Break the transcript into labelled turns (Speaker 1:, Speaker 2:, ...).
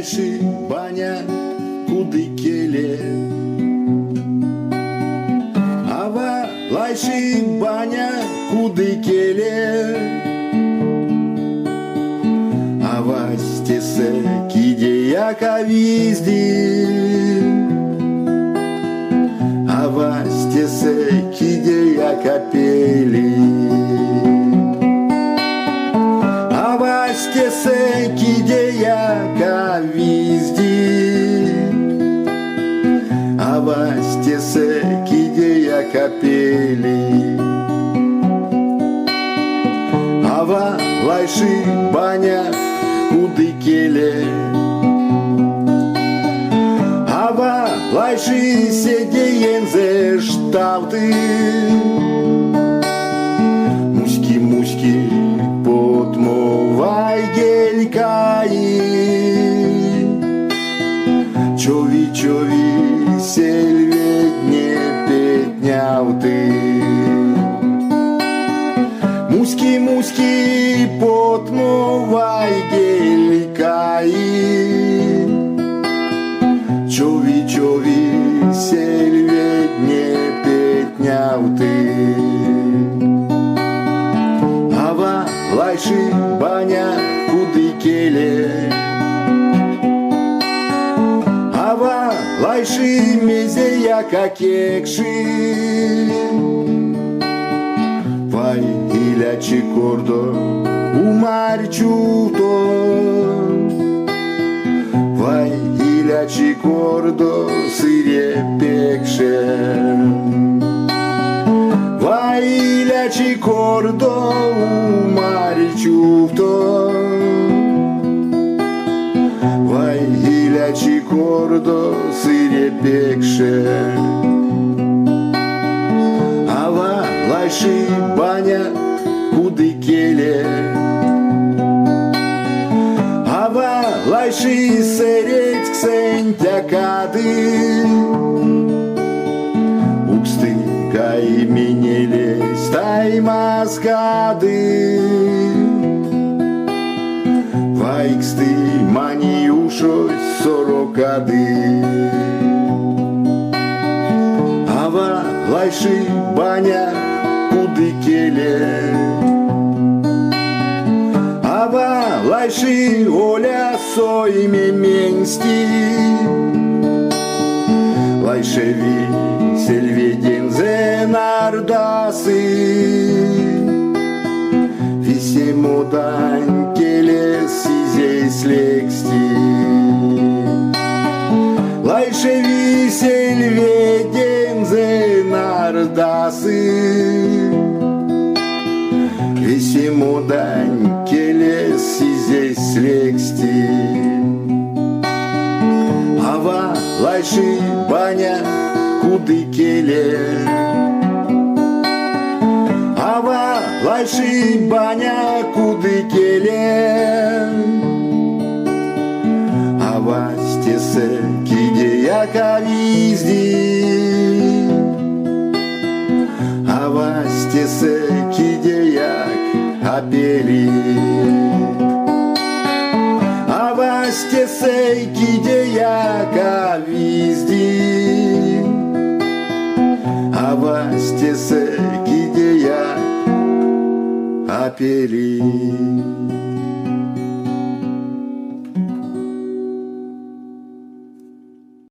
Speaker 1: лайши баня куды келе. Ава лайши баня куды келе. Ава стесе киде яка визди. Ава стесе киде яка пели. Ава стесе киде яка визди. Ава стесе киде яка пели. Ава лайши баня куды келе. Ава лайши седеензе шталты. Муськи подмовай гелькаи. Чови сельведне петняв ты. Муськи подмовай гелькаи. Чови сельведне петняв ты. Ава лайши баня куды келе. Ава лайши мезе яка кекши. Вай илячи кордо умарчуто. Вай илячи кордо сыре пекше. Вай илячи кордо умарчуто. Вай илячи кордо сыре пекше. Ава лайши баня куды келе. Ава лайши сереть ксентякады. Уксты кай менеле стай маскады. Вайксты маниушой сорокады. Ава лайши баня куды келе. Ава лайши оля сойме менсти. Лайшеви сельведензе нардасы. Висемудан келе сизей лексти. Лайшеви сельведензе нардасы. Висемудан келе сизей лексти. Ава лайши баня куды келе. Ава лайши баня куды келе. Ава стесе киде яка визди. Ава стесе киде як апели. Ава стесе киде яка визди. Ава стесе киде як апели.